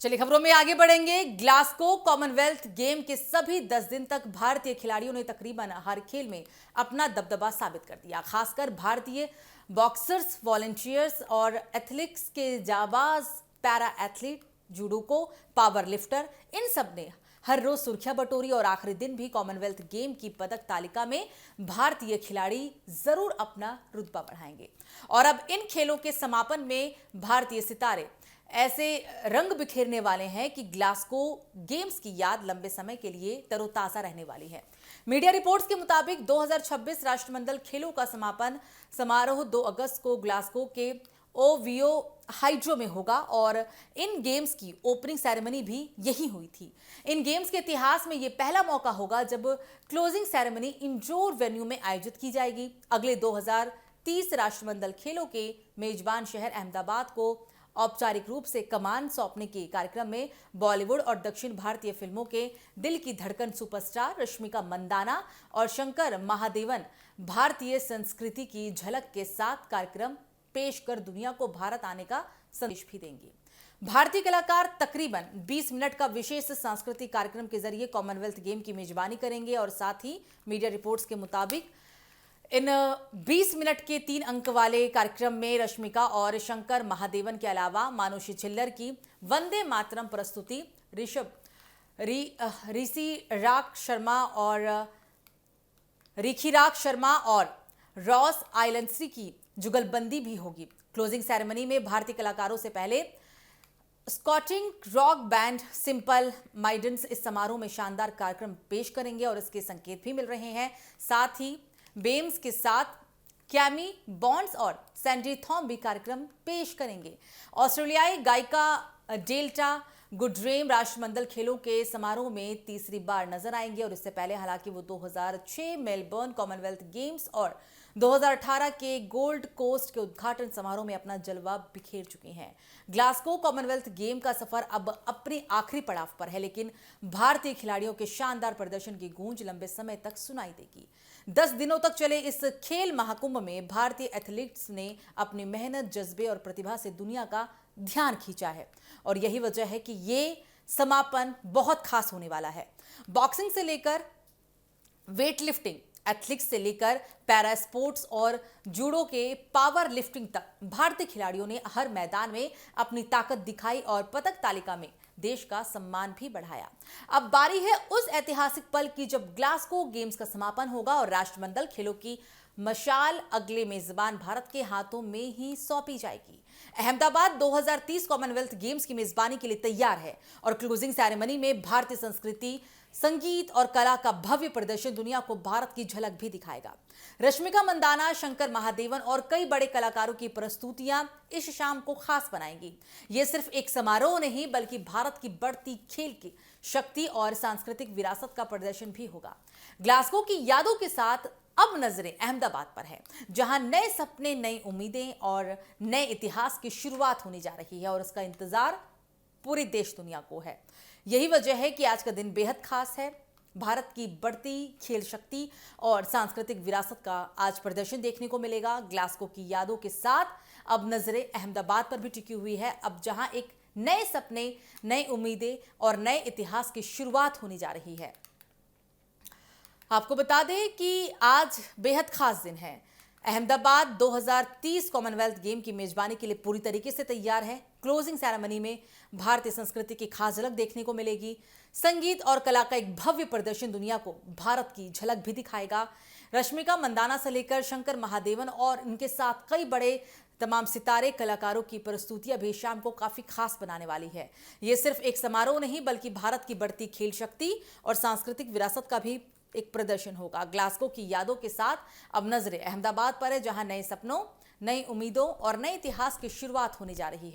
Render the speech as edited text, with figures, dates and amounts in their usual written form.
चलिए खबरों में आगे बढ़ेंगे। ग्लासगो कॉमनवेल्थ गेम के सभी 10 दिन तक भारतीय खिलाड़ियों ने तकरीबन हर खेल में अपना दबदबा साबित कर दिया। खासकर भारतीय बॉक्सर्स, वॉलंटियर्स और एथलेटिक्स के जाबाज पैरा एथलीट, जूडोको, पावर लिफ्टर, इन सब ने हर रोज सुर्खियां बटोरी और आखिरी दिन भी कॉमनवेल्थ गेम की पदक तालिका में भारतीय खिलाड़ी जरूर अपना रुतबा बढ़ाएंगे। और अब इन खेलों के समापन में भारतीय सितारे ऐसे रंग बिखेरने वाले हैं कि ग्लासगो गेम्स की याद लंबे समय के लिए तरोताजा रहने वाली है। मीडिया रिपोर्ट्स के मुताबिक 2026 राष्ट्रमंडल खेलों का समापन समारोह 2 अगस्त को ग्लासगो के ओवियो हाइड्रो में होगा और इन गेम्स की ओपनिंग सेरेमनी भी यही हुई थी। इन गेम्स के इतिहास में यह पहला मौका होगा जब क्लोजिंग सेरेमनी इंडोर वेन्यू में आयोजित की जाएगी। अगले 2030 राष्ट्रमंडल खेलों के मेजबान शहर अहमदाबाद को औपचारिक रूप से कमान सौंपने के कार्यक्रम में बॉलीवुड और दक्षिण भारतीय फिल्मों के दिल की धड़कन सुपरस्टार रश्मिका मंदाना और शंकर महादेवन भारतीय संस्कृति की झलक के साथ कार्यक्रम पेश कर दुनिया को भारत आने का संदेश भी देंगे। भारतीय कलाकार तकरीबन 20 मिनट का विशेष सांस्कृतिक कार्यक्रम के जरिए कॉमनवेल्थ गेम की मेजबानी करेंगे और साथ ही मीडिया रिपोर्ट्स के मुताबिक इन 20 मिनट के 3 अंक वाले कार्यक्रम में रश्मिका और शंकर महादेवन के अलावा मानुषी छिल्लर की वंदे मातरम प्रस्तुति, रिखीराग शर्मा और रॉस आइलैंड्स की जुगलबंदी भी होगी। क्लोजिंग सेरेमनी में भारतीय कलाकारों से पहले स्कॉटिंग रॉक बैंड सिंपल माइडेंस इस समारोह में शानदार कार्यक्रम पेश करेंगे और इसके संकेत भी मिल रहे हैं। साथ ही बेम्स के साथ कैमी बॉन्ड्स और सैंडी थॉम भी कार्यक्रम पेश करेंगे। ऑस्ट्रेलियाई गायिका डेल्टा गुडरेम राष्ट्रमंडल खेलों के समारोह में तीसरी बार नजर आएंगे और इससे पहले हालांकि वो 2006 मेलबर्न कॉमनवेल्थ गेम्स और 2018 के गोल्ड कोस्ट के उद्घाटन समारोह में अपना जलवा बिखेर चुकी हैं। ग्लासगो कॉमनवेल्थ गेम का सफर अब अपने आखिरी पड़ाव पर है, लेकिन भारतीय खिलाड़ियों के शानदार प्रदर्शन की गूंज लंबे समय तक सुनाई देगी। 10 दिनों तक चले इस खेल महाकुंभ में भारतीय एथलीट्स ने अपनी मेहनत, जज्बे और प्रतिभा से दुनिया का ध्यान खींचा है और यही वजह है कि ये समापन बहुत खास होने वाला है। बॉक्सिंग से लेकर वेट लिफ्टिंग, एथलेटिक्स से लेकर पैरा स्पोर्ट्स और जूडो के पावर लिफ्टिंग तक भारतीय खिलाड़ियों ने हर मैदान में अपनी ताकत दिखाई और पदक तालिका में देश का सम्मान भी बढ़ाया। अब बारी है उस ऐतिहासिक पल की जब ग्लासगो गेम्स का समापन होगा और राष्ट्रमंडल खेलों की मशाल अगले मेजबान भारत के हाथों में ही सौंपी जाएगी। अहमदाबाद 2030 कॉमनवेल्थ गेम्स की मेजबानी के लिए तैयार है और क्लोजिंग सेरेमनी में भारतीय संस्कृति, संगीत और कला का भव्य प्रदर्शन दुनिया को भारत की झलक भी दिखाएगा। रश्मिका मंदाना, शंकर महादेवन और कई बड़े कलाकारों की प्रस्तुतियां इस शाम को खास बनाएंगी। ये सिर्फ एक समारोह नहीं बल्कि भारत की बढ़ती खेल की शक्ति और सांस्कृतिक विरासत का प्रदर्शन भी होगा। ग्लासगो की यादों के साथ अब नजरें अहमदाबाद पर है, जहां नए सपने, नई उम्मीदें और नए इतिहास की शुरुआत होने जा रही है और इसका इंतजार पूरे देश दुनिया को है। यही वजह है कि आज का दिन बेहद खास है। भारत की बढ़ती खेल शक्ति और सांस्कृतिक विरासत का आज प्रदर्शन देखने को मिलेगा। ग्लासगो की यादों के साथ अब नजरें अहमदाबाद पर भी टिकी हुई है, अब जहां एक नए सपने, नई उम्मीदें और नए इतिहास की शुरुआत होने जा रही है। आपको बता दें कि आज बेहद खास दिन है। अहमदाबाद 2030 कॉमनवेल्थ गेम की मेजबानी के लिए पूरी तरीके से तैयार है। क्लोजिंग सेरेमनी में भारतीय संस्कृति की खास झलक देखने को मिलेगी। संगीत और कला का एक भव्य प्रदर्शन दुनिया को भारत की झलक भी दिखाएगा। रश्मिका मंदाना से लेकर शंकर महादेवन और इनके साथ कई बड़े तमाम सितारे कलाकारों की प्रस्तुतियां भी शाम को काफी खास बनाने वाली है। ये सिर्फ एक समारोह नहीं बल्कि भारत की बढ़ती खेल शक्ति और सांस्कृतिक विरासत का भी एक प्रदर्शन होगा। ग्लासगो की यादों के साथ अब नजरें अहमदाबाद पर है, जहां नए सपनों, नई उम्मीदों और नए इतिहास की शुरुआत होने जा रही है।